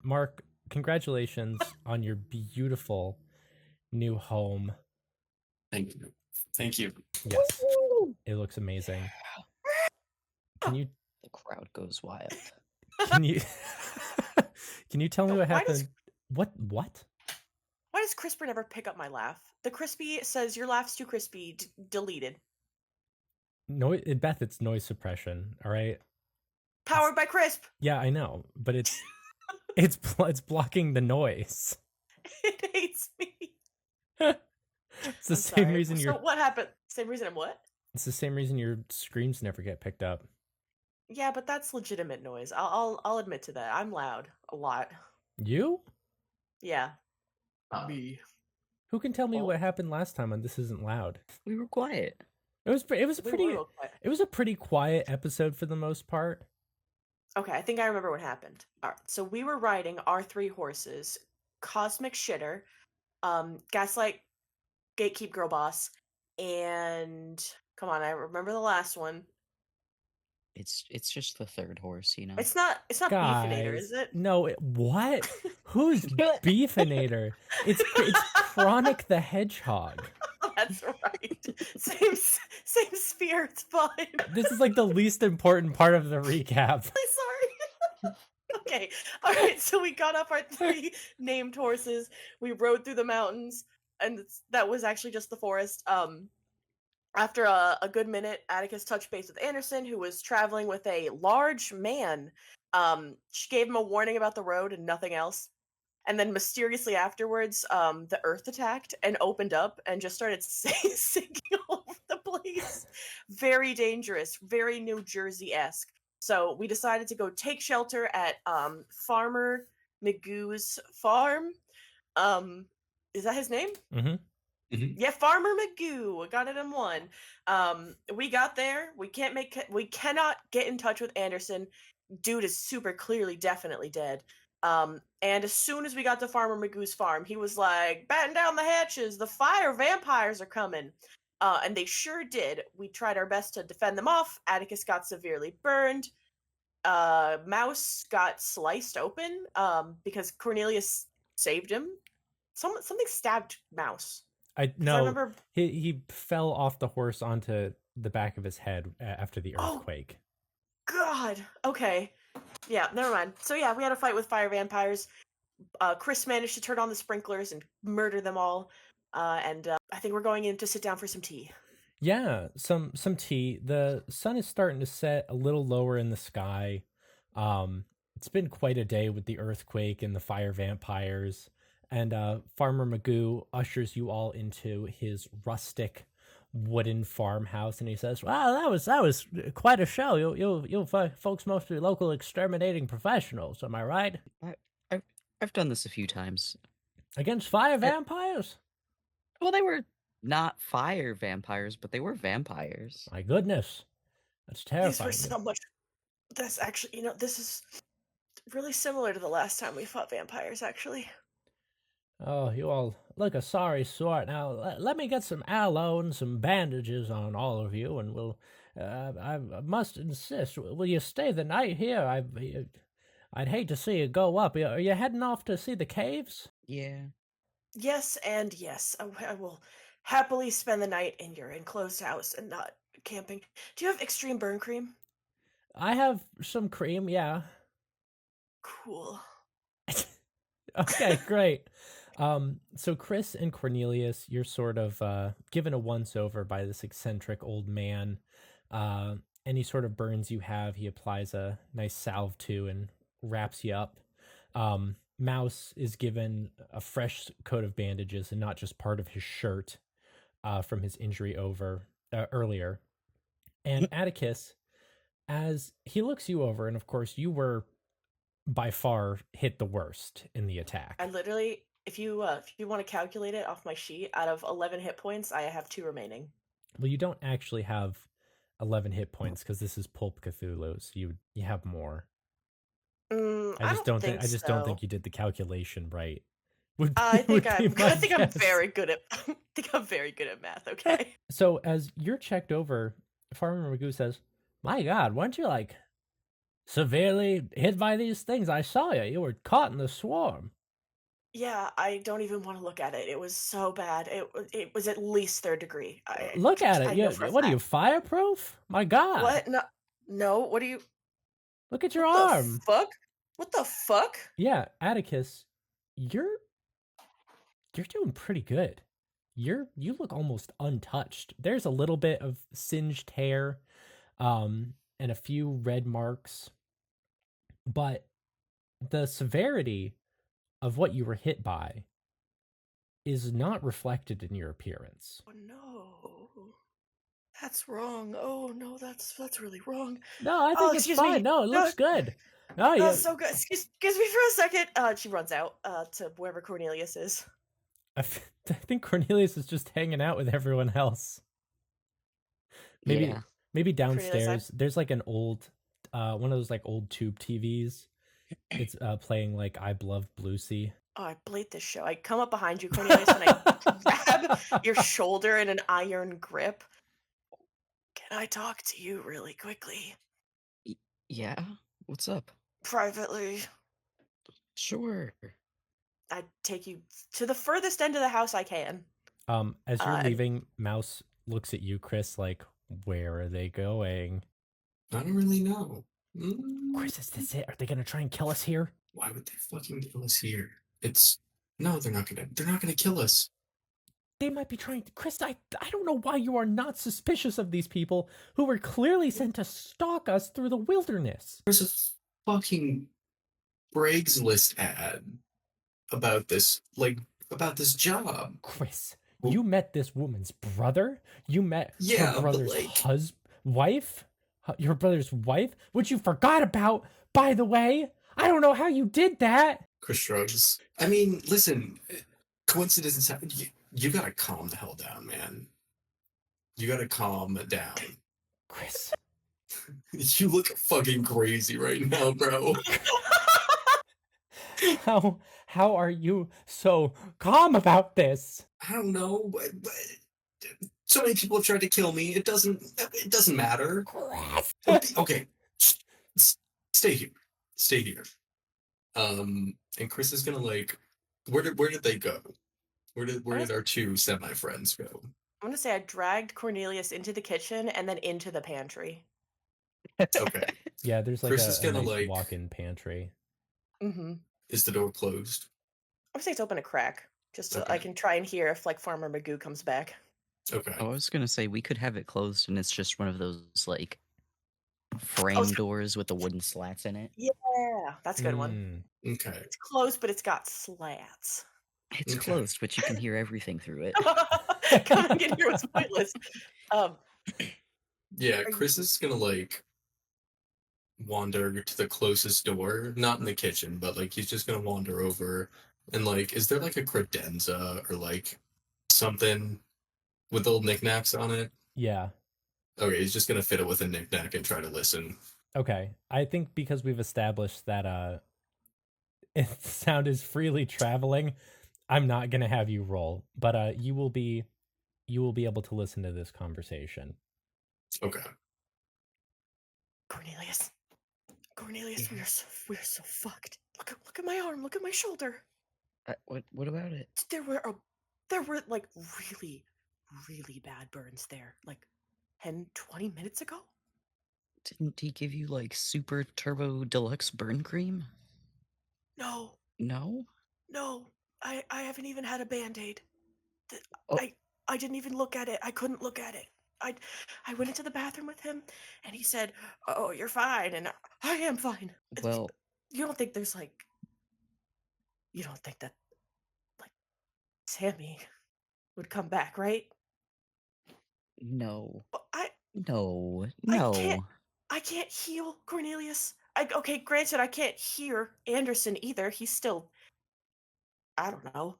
Mark, congratulations on your beautiful new home. Thank you. Thank you. Yes, it looks amazing. Can you The crowd goes wild. can you can you tell me what Why does happened? What? why does CRISPR never pick up my laugh? The crispy says your laugh's too crispy. Deleted. No, Beth, it's noise suppression. All right. Powered by Crisp. Yeah, I know, but it's it's blocking the noise. It hates me. It's the I'm same sorry. reason So what happened? Same reason I'm what? It's the same reason your screams never get picked up. Yeah, but that's legitimate noise. I'll admit to that. I'm loud a lot. You? Yeah. Me. Who can tell me Oh. what happened last time on This Isn't Loud? We were quiet. It was a We were pretty real quiet. it was a pretty quiet episode for the most part. Okay, I think I remember what happened. All right, so we were riding our three horses: Cosmic Shitter, Gaslight, Gatekeep Girl Boss, and come on, I remember the last one. It's just the third horse, you know. It's not Beefinator, is it? No, what? Who's Beefinator? It's Chronic the Hedgehog. That's right. Same sphere. It's fine. This is like the least important part of the recap. Sorry. Okay. All right. So we got off our three named horses. We rode through the mountains, and that was actually just the forest. After a good minute, Atticus touched base with Anderson, who was traveling with a large man. She gave him a warning about the road and nothing else. And then mysteriously afterwards, the earth attacked and opened up and just started sinking all over the place. Very dangerous, very New Jersey-esque. So we decided to go take shelter at Farmer Magoo's farm. Is that his name? Mm-hmm. Yeah, Farmer Magoo. I got it in one. We got there. We cannot get in touch with Anderson. Dude is super clearly, definitely dead. And as soon as we got to Farmer Magoo's farm, he was like, "Batten down the hatches. The fire vampires are coming." And they sure did. We tried our best to defend them off. Atticus got severely burned. Mouse got sliced open because Cornelius saved him. Something stabbed Mouse. I I remember he fell off the horse onto the back of his head after the Oh. earthquake. God. Okay. Yeah, never mind. So yeah, we had a fight with fire vampires. Chris managed to turn on the sprinklers and murder them all. And I think we're going in to sit down for some tea. Yeah, some tea. The sun is starting to set a little lower in the sky. It's been quite a day with the earthquake and the fire vampires. And Farmer Magoo ushers you all into his rustic wooden farmhouse, and he says, "Wow, that was quite a show. You folks must be local exterminating professionals, am I right? I've done this a few times. Against fire vampires? Well, they were not fire vampires, but they were vampires. My goodness, that's These terrifying." were so much. That's actually, this is really similar to the last time we fought vampires. Actually, Oh, you all look a sorry sort. Now, let me get some aloe and some bandages on all of you, and we'll. I must insist. Will you stay the night here? I'd hate to see you go up. Are you heading off to see the caves? Yeah. yes and yes. I will happily spend the night in your enclosed house and not camping. Do you have extreme burn cream? I have some cream, yeah. Cool. Okay, great. So Chris and Cornelius, you're sort of given a once over by this eccentric old man. Any sort of burns you have, he applies a nice salve to and wraps you up. Mouse is given a fresh coat of bandages and not just part of his shirt from his injury earlier. And Atticus, as he looks you over, and of course you were by far hit the worst in the attack. I literally, if you want to calculate it off my sheet, out of 11 hit points, I have 2 remaining. Well, you don't actually have 11 hit points because this is Pulp Cthulhu, so you have more. I just don't think you did the calculation right. I think I'm guess. very good at math. Okay. So as you're checked over, Farmer Magoo says, "My God, weren't you like severely hit by these things. I saw you. You were caught in the swarm. Yeah, I don't even want to look at it. It was so bad. It was at least third degree. Look at it. I know for a What are you, fact. fireproof? My God. What? No, no. What do you? Look at your What the arm. fuck? What the fuck? Yeah, Atticus, you're doing pretty good. You look almost untouched. There's a little bit of singed hair, and a few red marks, but the severity of what you were hit by is not reflected in your appearance. Oh no, that's wrong. Oh no, that's really wrong. No, I Oh, think it's excuse fine. me. No, it No, looks good. No, that's you. so good. Excuse me for a second. She runs out to wherever Cornelius is. I think Cornelius is just hanging out with everyone else. Maybe Yeah. maybe Cornelius, downstairs there's like an old one of those like old tube TVs. It's playing like I Love Lucy. Oh, I blade this show. I come up behind you, Cornelius, and I grab your shoulder in an iron grip. Can I talk to you really quickly? Yeah. What's up? Privately. Sure. I take you to the furthest end of the house I can. As you're And leaving, Mouse looks at you, Chris, like, where are they going? I don't really know. Chris, is this it? Are they gonna try and kill us here? Why would they fucking kill us here? No, they're not gonna kill us. They might be trying to. Chris, I don't know why you are not suspicious of these people who were clearly sent to stalk us through the wilderness. There's a fucking Craigslist ad about this job. Chris, you met this woman's brother? You met Yeah, her but, brother's like- wife? Your brother's wife? Which you forgot about, by the way? I don't know how you did that. Chris shrugs. I mean, listen, coincidences happen. You gotta calm the hell down, man. You gotta calm down. Chris. You look fucking crazy right now, bro. How are you so calm about this? I don't know. But so many people have tried to kill me. It doesn't matter. Chris. Okay. Stay here. Stay here. And Chris is gonna like where did they go? Where did our two semi-friends go? I'm gonna say I dragged Cornelius into the kitchen and then into the pantry. Okay. Yeah, there's like Chris is a gonna, nice like- walk-in pantry. Mm-hmm. Is the door closed? I would say it's open a crack, just so Okay. I can try and hear if like Farmer Magoo comes back. Okay. I was gonna say we could have it closed and it's just one of those like frame it's- doors with the wooden slats in it. Yeah, that's a good one. Okay. It's closed, but it's got slats. It's Okay. closed, but you can hear everything through it. Coming in here was pointless. Yeah, Are you- Chris is gonna like wander to the closest door, not in the kitchen, but like he's just gonna wander over and like, is there like a credenza or like something with little knickknacks on it? Yeah. Okay, he's just gonna fit it with a knickknack and try to listen. Okay. I think because we've established that sound is freely traveling, I'm not gonna have you roll, but you will be able to listen to this conversation. Okay. Cornelius, we are so fucked. Look at my arm. Look at my shoulder. What about it? There were like really, really bad burns there. Like 10, 20 minutes ago. Didn't he give you like super turbo deluxe burn cream? No, No? I haven't even had a band-aid. Oh. I didn't even look at it. I couldn't look at it. I went into the bathroom with him, and he said, "Oh, you're fine," and I am fine. Well, You don't think that like Sammy would come back, right? no. Well, No. I No. I can't heal Cornelius. Okay, granted, I can't hear Anderson either. He's still, I don't know.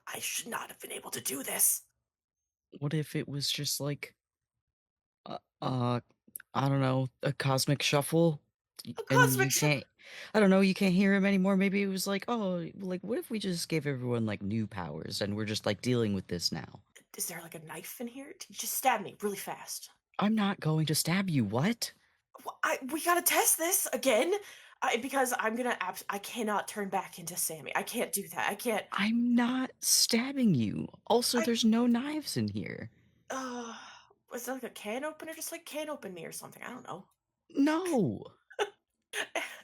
I should not have been able to do this. What if it was just like I don't know, a cosmic shuffle? cosmic I don't know, you can't hear him anymore. Maybe it was like, oh, like what if we just gave everyone like new powers and we're just like dealing with this now? Is there like a knife in here? Just stab me really fast. I'm not going to stab you. What? We gotta test this again. Because I cannot turn back into Sammy. I can't do that. I can't. I'm not stabbing you. Also, I. there's no knives in here. Uh, was it like a can opener? Just like can open me or something. I don't know. No.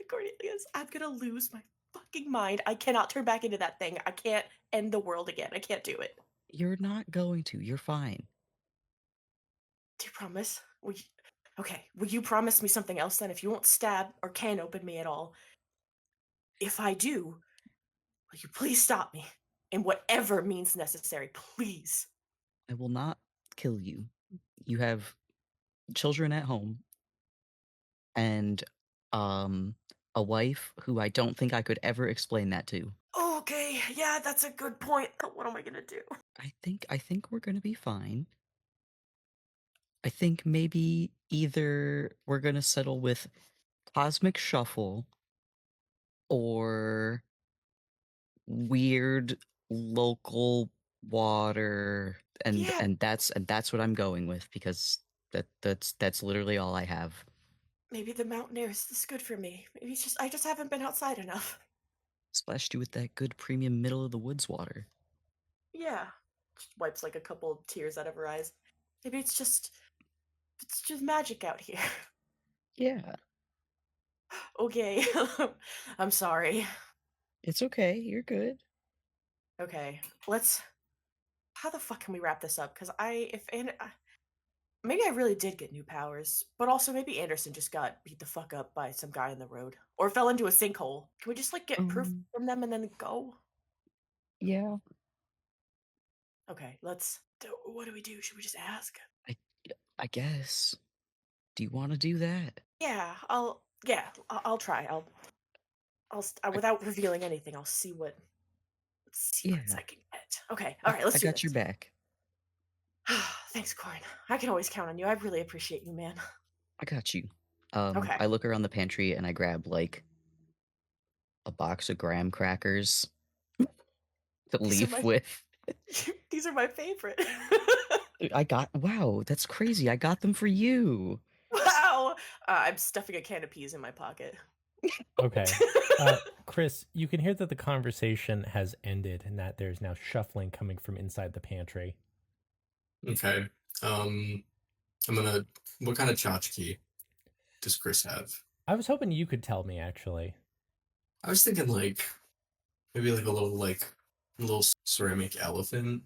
Cornelius, I'm gonna lose my fucking mind. I cannot turn back into that thing. I can't end the world again. I can't do it. You're not going to. You're fine. Do you promise? Okay, will you promise me something else then? If you won't stab or can open me at all, if I do, will you please stop me? In whatever means necessary, please. I will not kill you. You have children at home and a wife who I don't think I could ever explain that to. Okay, yeah, that's a good point. What am I gonna do? I think we're gonna be fine. I think maybe either we're gonna settle with Cosmic Shuffle or weird local water, Yeah, and that's what I'm going with because that's literally all I have. maybe the mountain air is good for me. Maybe it's just I just haven't been outside enough. Splashed you with that good premium middle of the woods water. Yeah. Just wipes like a couple of tears out of her eyes. Maybe it's just magic out here. Yeah, Okay. I'm sorry. it's okay. You're good. Okay. How the fuck can we wrap this up? Because maybe I really did get new powers, but also maybe Anderson just got beat the fuck up by some guy in the road or fell into a sinkhole. Can we just like get proof from them and then go? Yeah. Okay, what do we do? Should we just ask? I guess. Do you want to do that? Yeah, I'll try. Without revealing anything, I'll see what secrets Yeah. I can get. Okay, all right, let's I do got this. your back. Thanks, Corn. I can always count on you. I really appreciate you, man. I got you. Okay. I look around the pantry and I grab like a box of graham crackers to These are leave with. These are my favorite. Wow, that's crazy. I got them for you. Wow. I'm stuffing a can of peas in my pocket. Okay. Chris, you can hear that the conversation has ended and that there's now shuffling coming from inside the pantry. Okay. What kind of tchotchke does Chris have? I was hoping you could tell me, actually. I was thinking like maybe like a little ceramic elephant,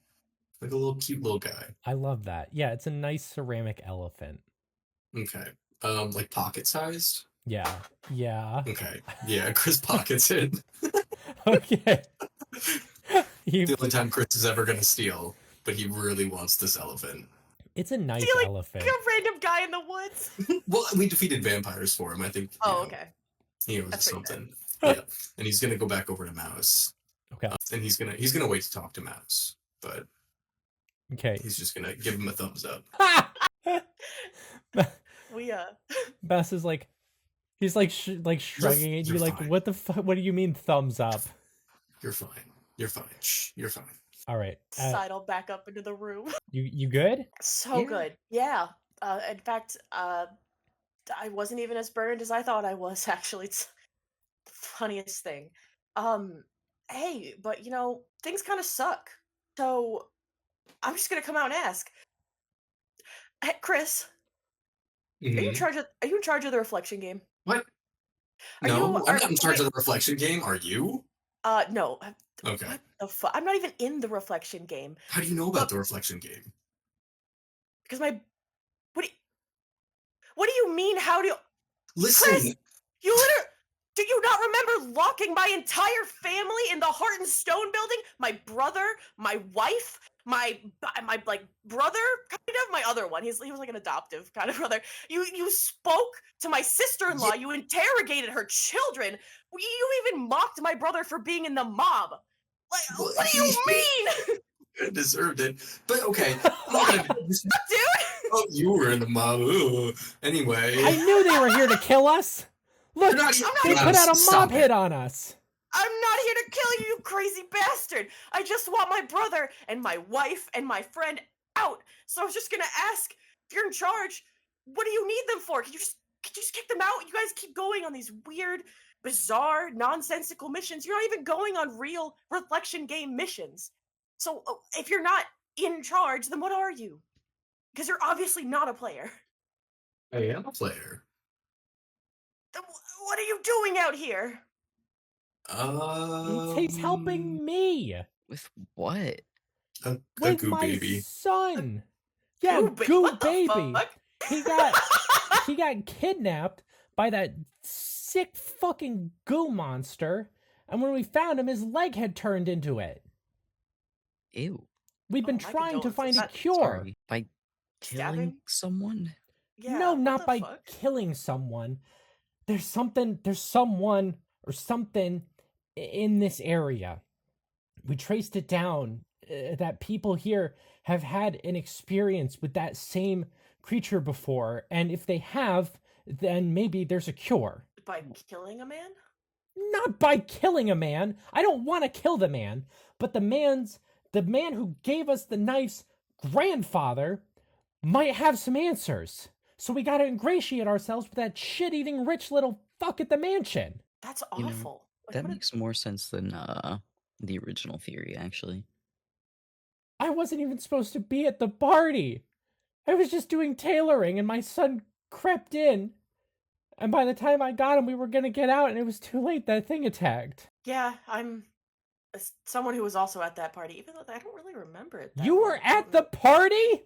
like a little cute little guy. I love that. Yeah, it's a nice ceramic elephant. Okay. Like pocket sized. Yeah. Okay. Yeah, Chris pockets it. Okay. The only time Chris is ever gonna steal, but he really wants this elephant. It's a nice Stealing elephant. a random guy in the woods. Well, we defeated vampires for him. I think. Okay. He owes That's pretty something. Yeah, and he's gonna go back over to Mouse. Okay. And he's gonna wait to talk to Mouse, but Okay. he's just gonna give him a thumbs up. We Bess is like, he's like shrugging at you, you're like, fine. what the fuck? What do you mean thumbs up? You're fine. You're fine. Shh, you're fine. All right. sidle back up into the room. You good? So Yeah. good. Yeah. In fact, I wasn't even as burned as I thought I was, actually. It's the funniest thing. Hey, but things kind of suck. So I'm just gonna come out and ask. Hey, Chris, are you in Mhm. charge of the reflection game? What? Are No, you- I'm are- not in charge wait. of the reflection game. Are you? No. Okay. What the fuck? I'm not even in the reflection game How do you know about the reflection game? because what do you mean? How do you? Listen, Chris, you literally. Do you not remember locking my entire family in the Heart and Stone building? My brother, my wife, my like brother, kind of my other one. He was like an adoptive kind of brother. You spoke to my sister-in-law. You interrogated her children. You even mocked my brother for being in the mob. Like, Well, what do you mean, I deserved it. But okay. dude? Oh, you were in the mob. Ooh. Anyway. I knew they were here to kill us. Look, They're not- they put out a Stop mob it. hit on us. I'm not here to kill you, you crazy bastard. I just want my brother and my wife and my friend out. So I was just gonna ask, if you're in charge, what do you need them for? Can you just Could you just kick them out? You guys keep going on these weird, bizarre, nonsensical missions. You're not even going on real reflection game missions. So if you're not in charge, then what are you? Because you're obviously not a player. I am a player. Then what are you doing out here? He's helping me With what? A with goo my baby. son. Yeah, What Goo the Baby. fuck? He got kidnapped by that sick fucking goo monster, and when we found him, his leg had turned into it. Ew. We've been Oh, my trying to find a condolences. cure. Sorry. By Stabbing? killing someone? Yeah, No, what not the by fuck? killing someone. There's someone or something in this area. We traced it down that people here have had an experience with that same creature before, and if they have, then maybe there's a cure. By killing a man? Not by killing a man. I don't want to kill the man, but the man who gave us the knife's grandfather might have some answers. So we gotta ingratiate ourselves with that shit-eating rich little fuck at the mansion. That's You know, awful. Like, That what a- makes more sense than the original theory, actually. I wasn't even supposed to be at the party. I was just doing tailoring and my son crept in. And by the time I got him, we were gonna get out and it was too late. That thing attacked. Yeah, I'm someone who was also at that party, even though I don't really remember it. That You well. were at the party?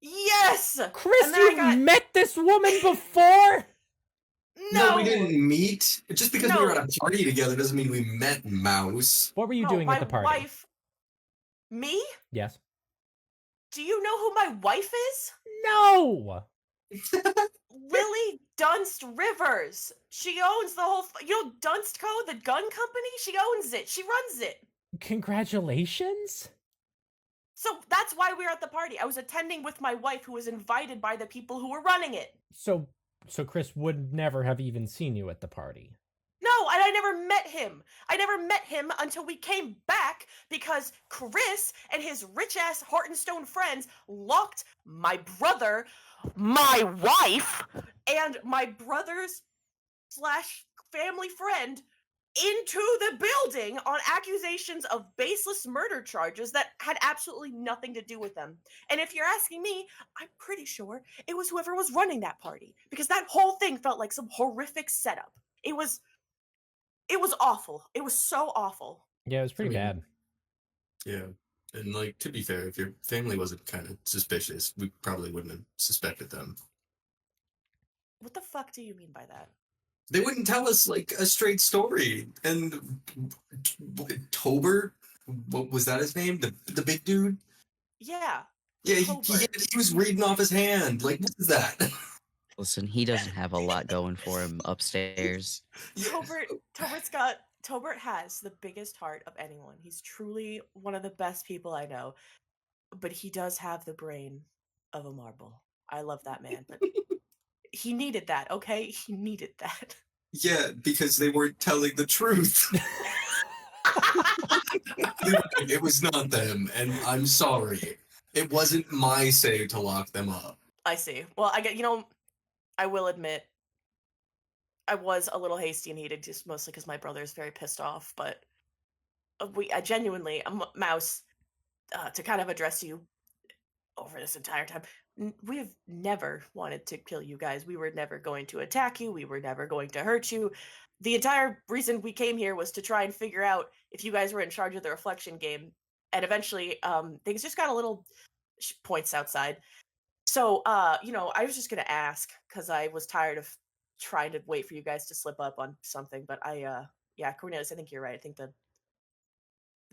Yes! Chris, And then I you've got- met this woman before? No! we didn't meet. Just because we were No. at a party together doesn't mean we met, Mouse. What were you No, doing my at the party? wife. Me? Yes. Do you know who my wife is? No! Lily Dunst Rivers. She owns the whole. You know Dunst Co., the gun company? She owns it. She runs it. Congratulations? So that's why we were at the party. I was attending with my wife, who was invited by the people who were running it. So Chris would never have even seen you at the party. No, and I never met him. I never met him until we came back because Chris and his rich-ass Hortonstone friends locked my brother, my wife, and my brother's / family friend into the building on accusations of baseless murder charges that had absolutely nothing to do with them. And if you're asking me, I'm pretty sure it was whoever was running that party because that whole thing felt like some horrific setup. It was awful. It was so awful. Yeah, it was pretty mean, bad. Yeah. And, like, to be fair, if your family wasn't kind of suspicious, we probably wouldn't have suspected them. What the fuck do you mean by that? They wouldn't tell us, like, a straight story. And Tobert, what was that his name? The big dude? Yeah. Yeah, he Tobert. was reading off his hand. Like, what is that? Listen, he doesn't have a lot going for him upstairs. Tobert has the biggest heart of anyone. He's truly one of the best people I know. But he does have the brain of a marble. I love that man, but he needed that, okay? He needed that. Yeah, because they weren't telling the truth. It was not them, and I'm sorry. It wasn't my say to lock them up. I see. Well, I will admit, I was a little hasty and heated, just mostly because my brother is very pissed off. But I genuinely, Mouse, to kind of address you over this entire time, we've never wanted to kill you guys. We were never going to attack you. We were never going to hurt you. The entire reason we came here was to try and figure out if you guys were in charge of the reflection game. And eventually, things just got a little points outside. So, I was just going to ask because I was tired of trying to wait for you guys to slip up on something. But Cornelius, I think you're right. I think that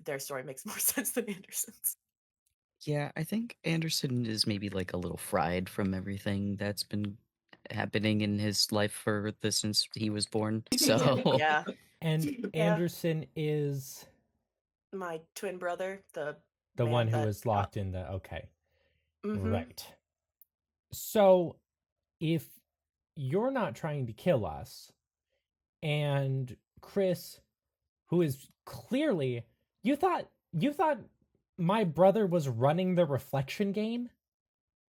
their story makes more sense than Anderson's. Yeah, I think Anderson is maybe like a little fried from everything that's been happening in his life since he was born. So Yeah, And Yeah. Anderson is my twin brother, the the man one who that- was locked in the okay. Mhm. Right. So if you're not trying to kill us, and Chris, who is clearly you thought my brother was running the reflection game?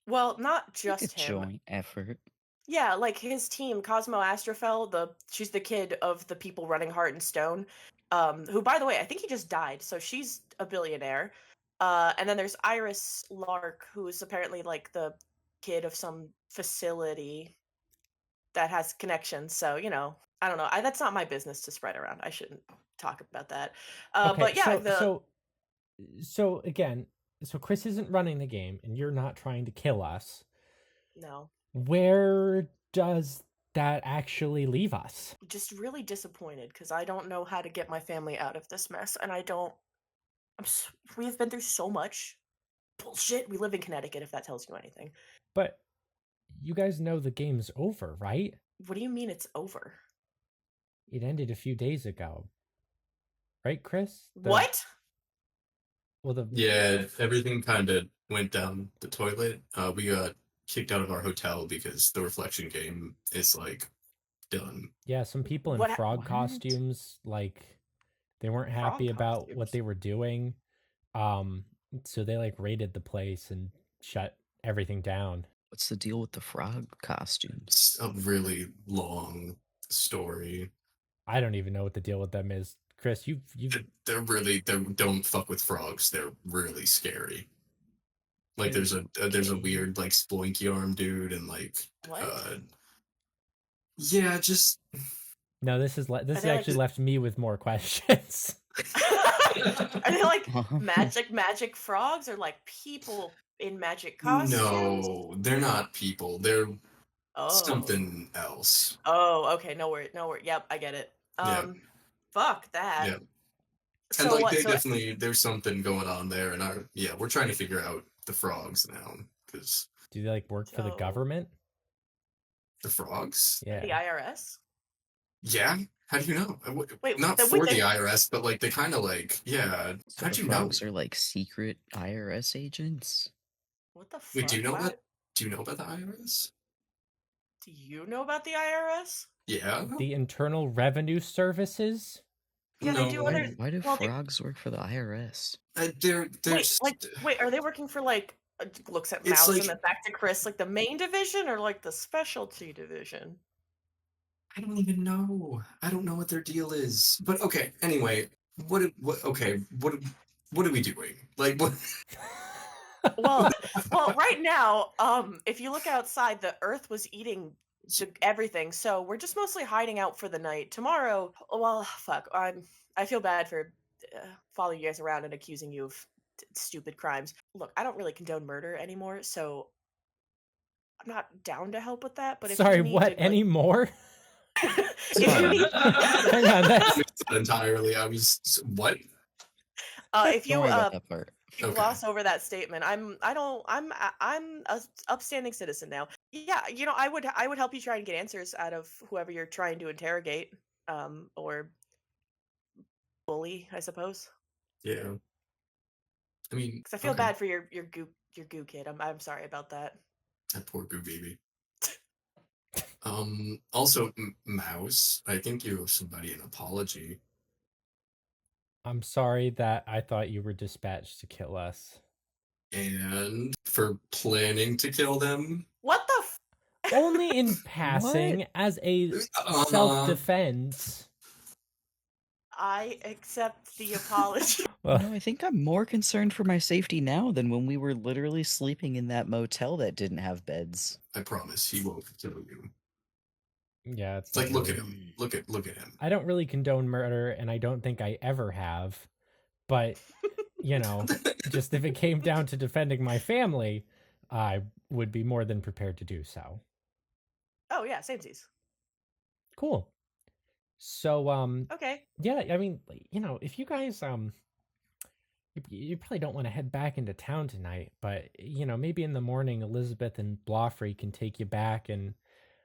Well, not it's like just a him. joint effort. Yeah, like his team, Cosmo Astrofel, she's the kid of the people running Heart and Stone. Who, by the way, I think he just died, so she's a billionaire. And then there's Iris Lark, who's apparently like the kid of some facility that has connections. So, I don't know. That's not my business to spread around. I shouldn't talk about that. Okay, But yeah, so again, so Chris isn't running the game, and you're not trying to kill us. no, Where does that actually leave us? just really disappointed because I don't know how to get my family out of this mess, and we've been through so much bullshit. We live in Connecticut, if that tells you anything. But you guys know the game's over, right? What do you mean it's over? It ended a few days ago. Right, Chris? What? Well, Yeah, everything kind of went down the toilet. We got kicked out of our hotel because the reflection game is like done. Yeah, some people in What frog costumes, like, they weren't Frog happy about costumes? what they were doing. So they like raided the place and shut everything down. What's the deal with the frog costumes? It's a really long story. I don't even know what the deal with them is. Chris, you They don't fuck with frogs. They're really scary. Like there's a weird like splinky arm dude and like What? yeah, just No, this has they, like, actually left me with more questions. Are they like Uh-huh. magic frogs or like people in magic costumes? no, they're not people. They're Oh. something else. Oh, okay. No worry. Yep, I get it. Yeah. Fuck that. Yeah. So And like what? they So definitely there's something going on there, and we're trying to figure out the frogs now because Do they like work for the So- government? the frogs. Yeah. the IRS? Yeah. How do you know? Wait, not the- for wait, the they- IRS, but like they kind of like yeah. So How'd the you know? frogs are like secret IRS agents? What the fuck? Wait, do you know Why- about? Do you know about the IRS? Do you know about the IRS? Yeah. The Internal Revenue Services? Yeah, they do No. other. Why do well, they- frogs work for the IRS? They're Wait, are they working for like? Looks at It's Mouse like- and then back to Chris, like the main division or like the specialty division? I don't even know. I don't know what their deal is. But okay. Anyway, what are we doing? Like what? Well, right now, if you look outside, the Earth was eating everything, so we're just mostly hiding out for the night. Tomorrow, well, fuck, I feel bad for following you guys around and accusing you of stupid crimes. Look, I don't really condone murder anymore, so I'm not down to help with that. But if Sorry, you need what? to, like, Any more? if you need, Hang on, that's Not entirely. I was what? if you Don't worry about that part. you Okay. gloss over that statement. I'm a upstanding citizen now. Yeah, I would help you try and get answers out of whoever you're trying to interrogate, or bully, I suppose. Yeah. I mean, Because I feel okay. bad for your goo kid. I'm sorry about that. That poor goo baby. Also, Mouse, I think you owe somebody an apology. I'm sorry that I thought you were dispatched to kill us. And for planning to kill them. What the? Only in passing as a self-defense. I accept the apology. Well, No, I think I'm more concerned for my safety now than when we were literally sleeping in that motel that didn't have beds. I promise he won't kill you. yeah, it's It's like not look at really- him. Look at him. I don't really condone murder, and I don't think I ever have. But, just if it came down to defending my family, I would be more than prepared to do so. Oh yeah, samesies. Cool. So, Okay. yeah, I mean, if you guys, you probably don't want to head back into town tonight, but, maybe in the morning, Elizabeth and Blauffrey can take you back, and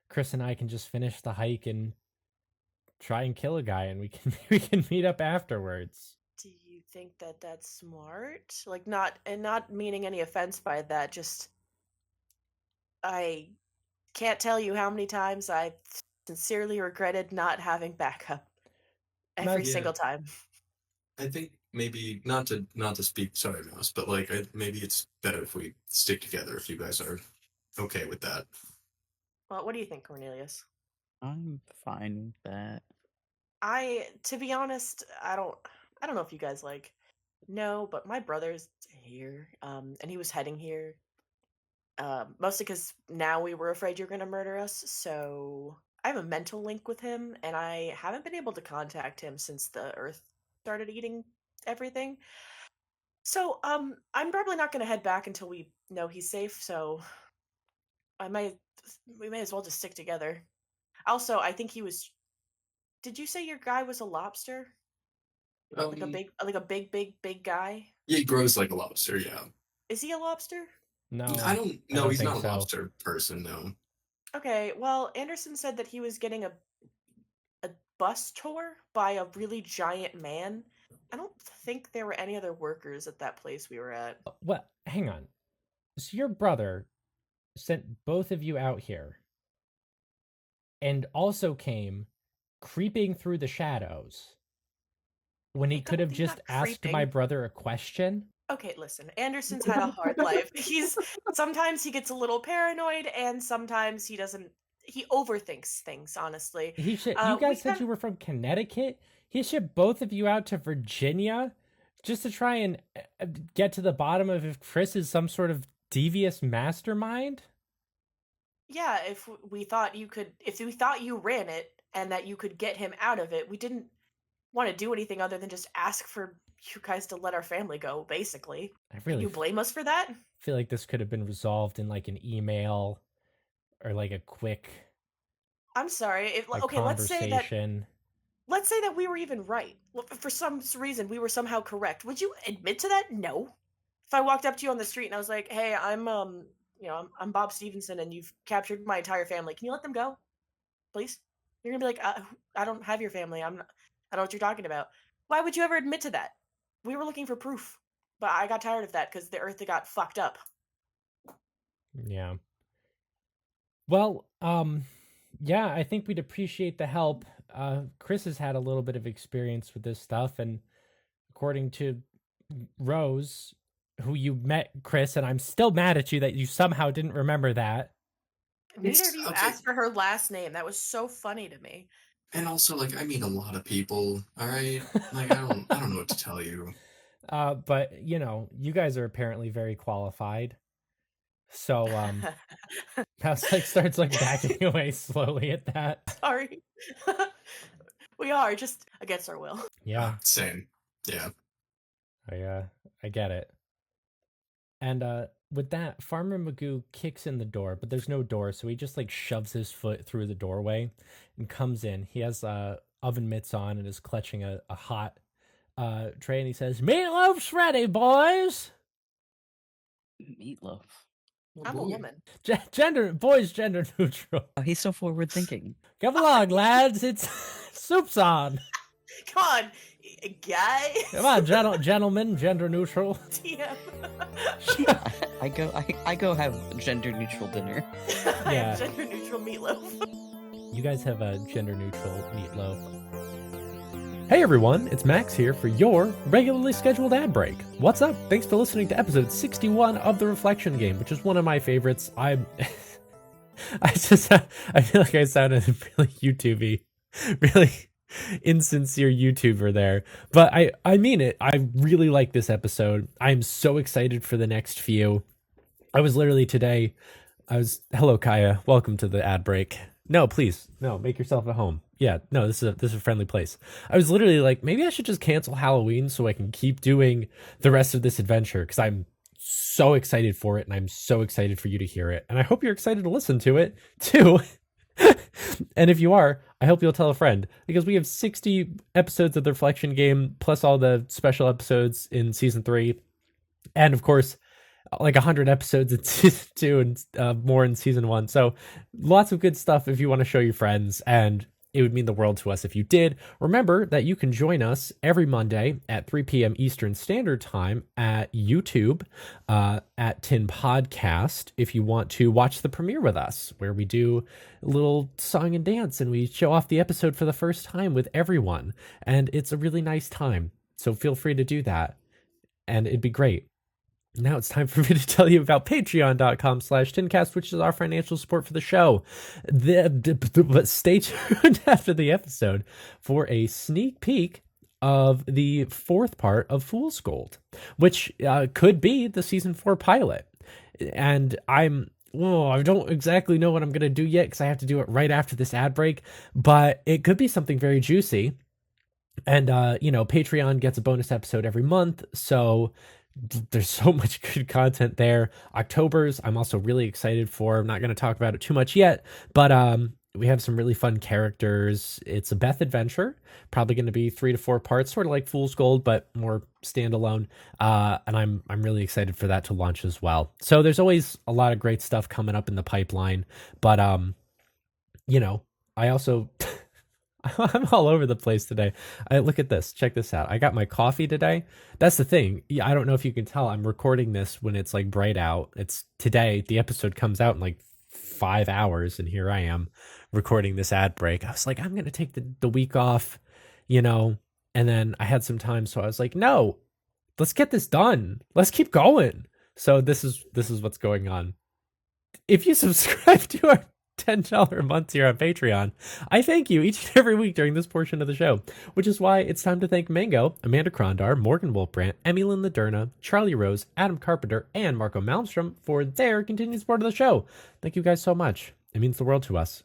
Chris and I can just finish the hike and try and kill a guy, and we can meet up afterwards. Do you think that that's smart? Like, not meaning any offense by that. Just, I can't tell you how many times I sincerely regretted not having backup every Yeah. single time. I think maybe not to speak. Sorry, Mouse, but like maybe it's better if we stick together if you guys are okay with that. Well, what do you think, Cornelius? I'm fine with that. To be honest, I don't know if you guys like know, but my brother's here, and he was heading here, mostly because now we were afraid you're gonna murder us. So I have a mental link with him, and I haven't been able to contact him since the Earth started eating everything. So I'm probably not gonna head back until we know he's safe. So I might we may as well just stick together. Also, I think he was. Did you say your guy was a lobster? Like a Um, big guy? yeah, he grows like a lobster. Yeah, Is he a lobster? No, I don't I know. don't He's think not a so. lobster person. No. Okay, well, Anderson said that he was getting a bus tour by a really giant man. I don't think there were any other workers at that place we were at. What? Hang on. So your brother sent both of you out here and also came creeping through the shadows when he could have He's just not asked my creeping. brother a question? Okay, listen. Anderson's had a hard life. Sometimes he gets a little paranoid, and sometimes he doesn't. He overthinks things. Honestly, He should. You we guys said kind you were from Connecticut. He shipped both of you out to Virginia just to try and get to the bottom of if Chris is some sort of devious mastermind. yeah. If we thought you could, if we thought you ran it and that you could get him out of it, we didn't want to do anything other than just ask for you guys to let our family go. Basically, I can really you blame us for that? feel like this could have been resolved in like an email or like a quick I'm sorry. If like okay, conversation. let's say that we were even right. For some reason, we were somehow correct. Would you admit to that? No. If I walked up to you on the street and I was like, "Hey, I'm Bob Stevenson, and you've captured my entire family. Can you let them go, please?" You're gonna be like, "I don't have your family. I don't know what you're talking about." Why would you ever admit to that? We were looking for proof, but I got tired of that because the Earth got fucked up. Yeah. Well, yeah, I think we'd appreciate the help. Chris has had a little bit of experience with this stuff, and according to Rose, who you met, Chris, and I'm still mad at you that you somehow didn't remember that. Neither of you Okay. asked for her last name. That was so funny to me. And also, like, I meet a lot of people. All right, like, I don't know what to tell you. But you know, you guys are apparently very qualified. So Mouse like starts like backing away slowly at that. Sorry. We are just against our will. Yeah, Same. Yeah. I get it. And with that, Farmer Magoo kicks in the door, but there's no door, so he just like shoves his foot through the doorway and comes in. He has oven mitts on and is clutching a hot tray, and he says, "Meatloaf's ready, boys." Meatloaf. I'm a woman. Boys gender neutral. Oh, he's so forward thinking. Come along, lads. It's soup's on. Come on, guys. Come on, gentlemen, gender neutral. TM. I go have gender neutral dinner. I Yeah. have gender neutral meatloaf. You guys have a gender neutral meatloaf. Hey everyone, it's Max here for your regularly scheduled ad break. What's up? Thanks for listening to episode 61 of The Reflection Game, which is one of my favorites. I feel like I sounded really YouTubey, really insincere YouTuber there. But I mean it. I really like this episode. I'm so excited for the next few. I was literally today, hello Kaya, welcome to the ad break. No, please, no, make yourself at home. Yeah, no, this is a friendly place. I was literally like, maybe I should just cancel Halloween so I can keep doing the rest of this adventure because I'm so excited for it and I'm so excited for you to hear it. And I hope you're excited to listen to it too. And if you are, I hope you'll tell a friend because we have 60 episodes of the Reflection Game plus all the special episodes in season 3. And of course, like 100 episodes in season 2 and more in season 1. So lots of good stuff if you want to show your friends, and it would mean the world to us if you did. Remember that you can join us every Monday at 3 p.m. Eastern Standard Time at YouTube at Tin Podcast if you want to watch the premiere with us, where we do a little song and dance and we show off the episode for the first time with everyone. And it's a really nice time. So feel free to do that. And it'd be great. Now it's time for me to tell you about patreon.com/tincast, which is our financial support for the show. But stay tuned after the episode for a sneak peek of the fourth part of Fool's Gold, which could be the season 4 pilot. And I don't exactly know what I'm going to do yet because I have to do it right after this ad break, but it could be something very juicy. And, Patreon gets a bonus episode every month, so there's so much good content there. October's, I'm also really excited for. I'm not going to talk about it too much yet, but we have some really fun characters. It's a Beth adventure, probably going to be 3 to 4 parts, sort of like Fool's Gold, but more standalone. And I'm really excited for that to launch as well. So there's always a lot of great stuff coming up in the pipeline, but I also I'm all over the place today. Look at this. Check this out. I got my coffee today. That's the thing. Yeah, I don't know if you can tell. I'm recording this when it's like bright out. It's today. The episode comes out in like 5 hours, and here I am recording this ad break. I was like, I'm gonna take the week off, and then I had some time, so I was like, no, let's get this done. Let's keep going. So this is what's going on. If you subscribe to our $10 a month here on Patreon, I thank you each and every week during this portion of the show, which is why it's time to thank Mango, Amanda Krondar, Morgan Wolfbrandt, Emilyn Laderna, Charlie Rose, Adam Carpenter, and Marco Malmstrom for their continued support of the show. Thank you guys so much. It means the world to us,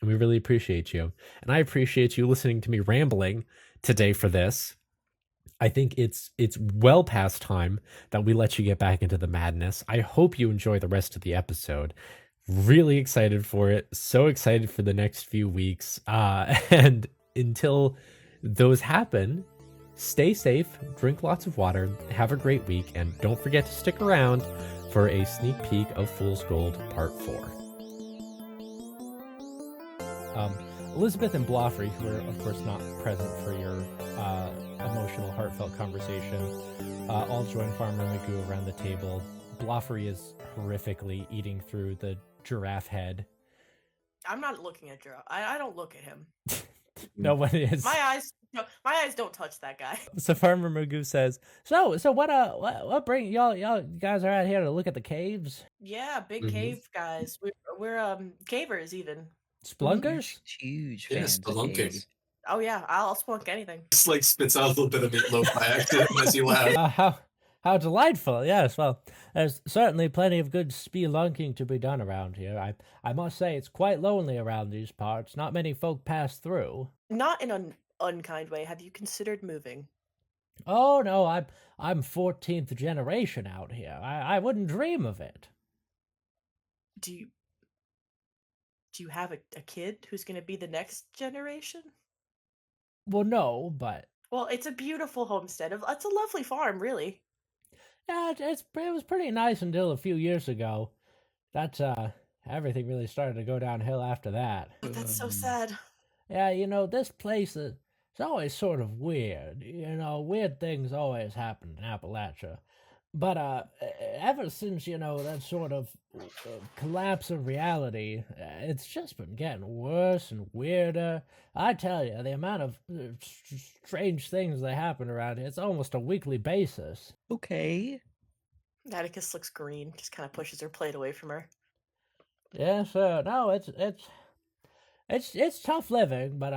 and we really appreciate you. And I appreciate you listening to me rambling today for this. I think it's well past time that we let you get back into the madness. I hope you enjoy the rest of the episode. Really excited for it. So excited for the next few weeks. And until those happen, stay safe, drink lots of water, have a great week, and don't forget to stick around for a sneak peek of Fool's Gold Part 4. Elizabeth and Blofrey, who are of course not present for your emotional, heartfelt conversation, all join Farmer Magoo around the table. Blofrey is horrifically eating through the giraffe head. I'm not looking at giraffe. I don't look at him. No one is. My eyes don't touch that guy. So Farmer Magoo says, So what bring y'all guys are out here to look at the caves? Yeah, big cave guys. We're cavers even. Splunkers? Huge Yeah, fans of spelunking. caves. Oh yeah, I'll spelunk anything. Just like spits out a little bit of meatloaf by accident as you laugh. How delightful! Yes, well, there's certainly plenty of good spelunking to be done around here. I must say it's quite lonely around these parts. Not many folk pass through. Not in an unkind way. Have you considered moving? Oh no, I'm 14th generation out here. I wouldn't dream of it. Do you have a kid who's going to be the next generation? Well, no, but Well, it's a beautiful homestead. It's a lovely farm, really. yeah, it was pretty nice until a few years ago. That's everything really started to go downhill after that. But that's so sad. Yeah, this place is it's always sort of weird. Weird things always happen in Appalachia. But ever since, that sort of collapse of reality, it's just been getting worse and weirder. I tell you, the amount of strange things that happen around here, it's almost a weekly basis. Okay. Atticus looks green, just kind of pushes her plate away from her. Yes, sir. No, it's tough living, but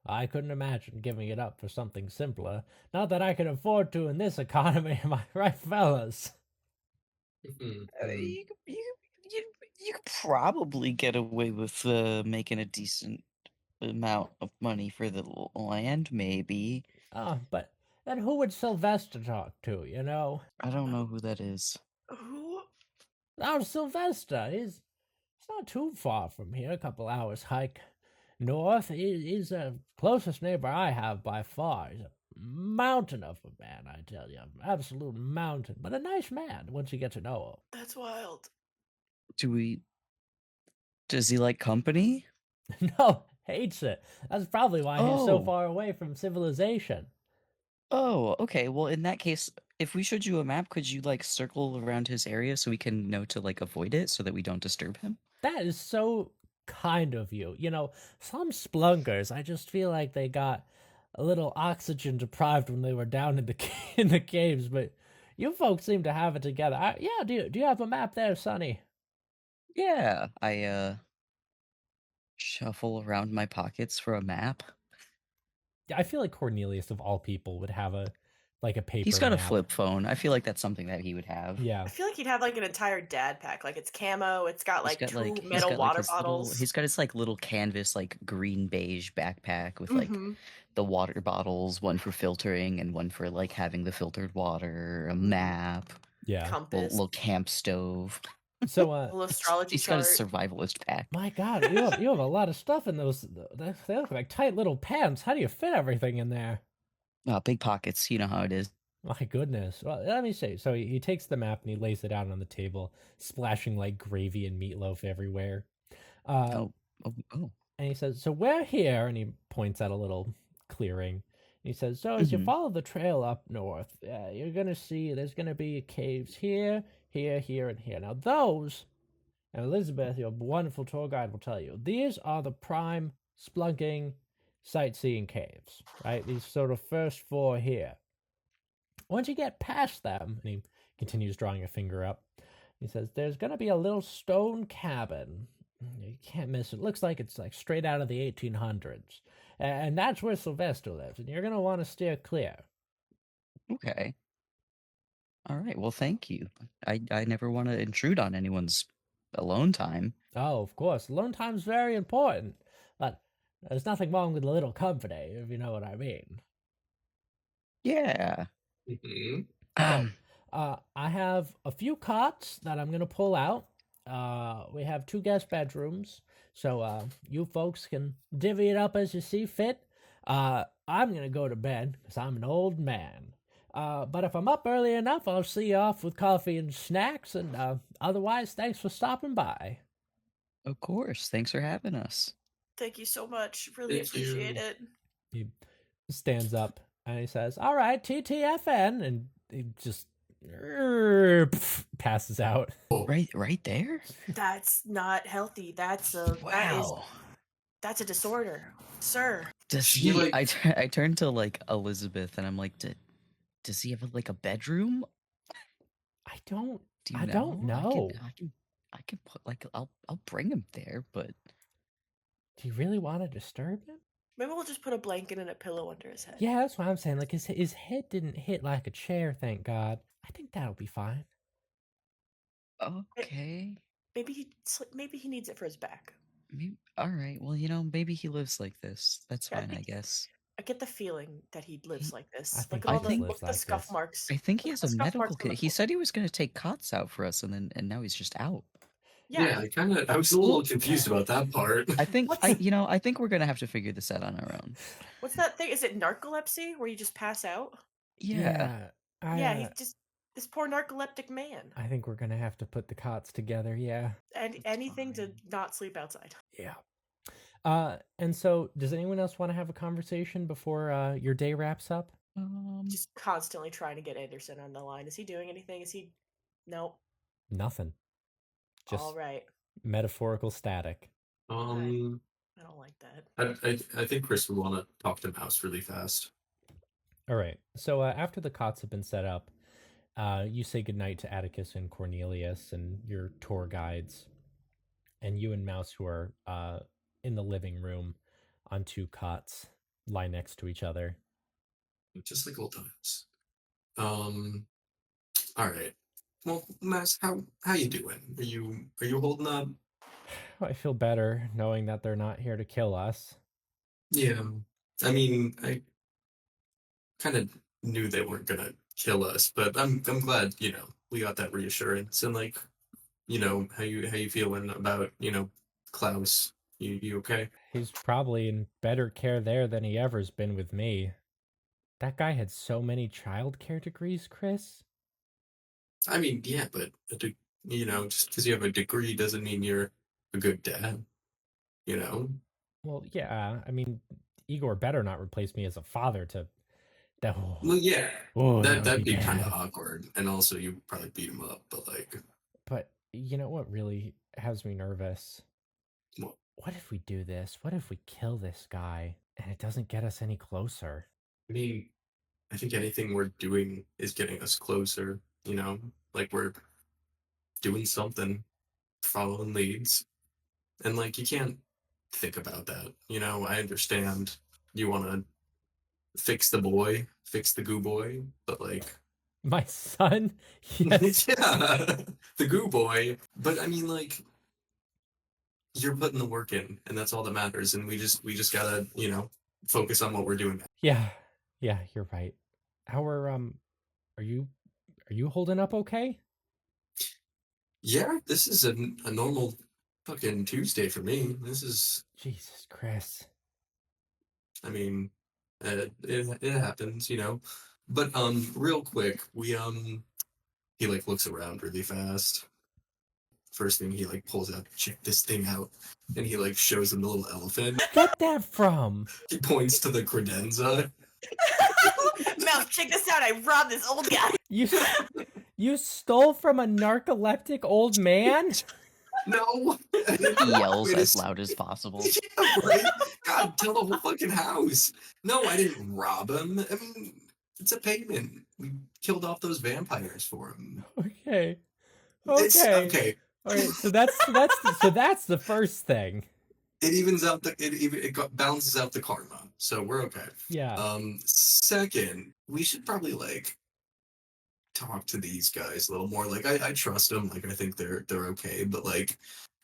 I couldn't imagine giving it up for something simpler. Not that I can afford to in this economy, am I right, fellas? You could probably get away with making a decent amount of money for the land, maybe. But then who would Sylvester talk to, I don't know who that is. Who? Oh, Sylvester, he's not too far from here, a couple hours hike north. He's the closest neighbor I have by far. He's a mountain of a man, I tell you. Absolute mountain, but a nice man once you get to know That's wild. Does he like company? him. No, hates it. That's probably why he's so Oh. far away from civilization. Oh, okay. Well, in that case, if we showed you a map, could you circle around his area so we can know to avoid it so that we don't disturb him? That is so kind of you. Some splunkers, I just feel like they got a little oxygen deprived when they were down in the caves, but You folks seem to have it together. Yeah, do you have a map there, Sonny? Yeah, I shuffle around my pockets for a map. I feel like Cornelius of all people would have a paper He's got a map. flip phone. I feel like that's something that he would have. Yeah. I feel like he'd have like an entire dad pack. Like it's camo. It's got like two He's metal got, water his bottles. he's got his like little canvas like green beige backpack with like Mhm. the water bottles, one for filtering and one for like having the filtered water, a map, Yeah. Compass. little camp stove. So little astrology He's got chart. a survivalist pack. my God, you have a lot of stuff in those. They look like tight little pants. How do you fit everything in there? Big pockets, you know how it is. My goodness. Well, let me see. So he takes the map and he lays it out on the table, splashing like gravy and meatloaf everywhere. Oh. And he says, "So we're here," and he points at a little clearing. And he says, "So as you Mhm. follow the trail up north, you're gonna see there's gonna be caves here, here, here, and here. Now those, and Elizabeth, your wonderful tour guide, will tell you, these are the prime splunking sightseeing caves, right? These sort of first four here. Once you get past them," and he continues drawing a finger up, he says, "there's going to be a little stone cabin. You can't miss it. Looks like it's like straight out of the 1800s. And that's where Sylvester lives, and you're going to want to steer clear." Okay. All right. Well, thank you. I never want to intrude on anyone's alone time. Oh, of course. Alone time's very important, but there's nothing wrong with a little company, if you know what I mean. Yeah. Mhm. Okay. I have a few cots that I'm gonna pull out. We have 2 guest bedrooms, so you folks can divvy it up as you see fit. I'm gonna go to bed because I'm an old man. But if I'm up early enough, I'll see you off with coffee and snacks. And otherwise, thanks for stopping by. Of course. Thanks for having us. Thank you so much. Really Thank appreciate you. it. He stands up and he says, "All right, TTFN," and he just passes out. Right there. That's not healthy. That's a disorder, sir. Does She, he? like- I turn to like Elizabeth and I'm like, does he have like a bedroom? I don't Do you I don't know. I can put like I'll bring him there, but Do you really want to disturb him? Maybe we'll just put a blanket and a pillow under his head. Yeah, that's what I'm saying. Like his head didn't hit like a chair, thank God. I think that'll be fine. okay. Maybe he needs it for his back. Maybe, all right. Well, maybe he lives like this. That's Yeah, I fine, I think- guess. I get the feeling that he lives like this. I think Look at all he the lives look at the like scuff this. marks. I think he Look has at a the scuff medical marks on kit. the He floor. said he was going to take cots out for us, and now he's just out. Yeah. I was a little confused about that part. I think What's- I think we're gonna have to figure this out on our own. What's that thing? Is it narcolepsy where you just pass out? Yeah. Yeah, he's just this poor narcoleptic man. I think we're gonna have to put the cots together. Yeah. And anything to fine. not sleep outside. Yeah. And so, does anyone else want to have a conversation before your day wraps up? Just constantly trying to get Anderson on the line. Is he doing anything? Is he? Nope. Nothing. Just All right. metaphorical static. I don't like that. I think Chris would want to talk to Mouse really fast. All right. So after the cots have been set up, you say goodnight to Atticus and Cornelius and your tour guides, and you and Mouse, who are in the living room on 2 cots, lie next to each other. Just like old times. All right. Well, Mouse, how you doing? Are you holding up? I feel better knowing that they're not here to kill us. Yeah. I mean, I kind of knew they weren't gonna kill us, but I'm glad, we got that reassurance. And like, how you feeling about, Klaus? You okay? He's probably in better care there than he ever's been with me. That guy had so many childcare degrees, Chris. I mean, yeah, but just because you have a degree doesn't mean you're a good dad. Well, yeah, I mean, Igor better not replace me as a father to... Well, yeah, Oh, that'd would be kind of bad. awkward, and also you probably beat him up. But like, But you know what really has me nervous? What? What if we do this? What if we kill this guy and it doesn't get us any closer? I mean, I think anything we're doing is getting us closer, you know? Like we're doing something, following leads. And like you can't think about that, you know? I understand you want to fix the boy, fix the goo boy, but like My son? Yes. yeah, the goo boy. But I mean like you're putting the work in and that's all that matters and we just gotta, you know, focus on what we're doing. Yeah. Yeah, you're right. Our are you holding up okay? Yeah, this is a normal fucking Tuesday for me. This is, Jesus, Chris. I mean, it happens, you know. But real quick, he like looks around really fast. First thing he like pulls out, check this thing out, and he like shows him the little elephant. Get that from? He points to the credenza. Mouse, check this out. I robbed this old guy. You stole from a narcoleptic old man? No, He yells Wait a as loud as possible. Yeah, right? God, tell the whole fucking house. No, I didn't rob him. I mean, it's a payment. We killed off those vampires for him. Okay. It's Okay. okay. All right. So that's the first thing. It evens out balances out the karma, so we're okay. Yeah. Second, we should probably like talk to these guys a little more. Like I trust them. Like I think they're okay, but like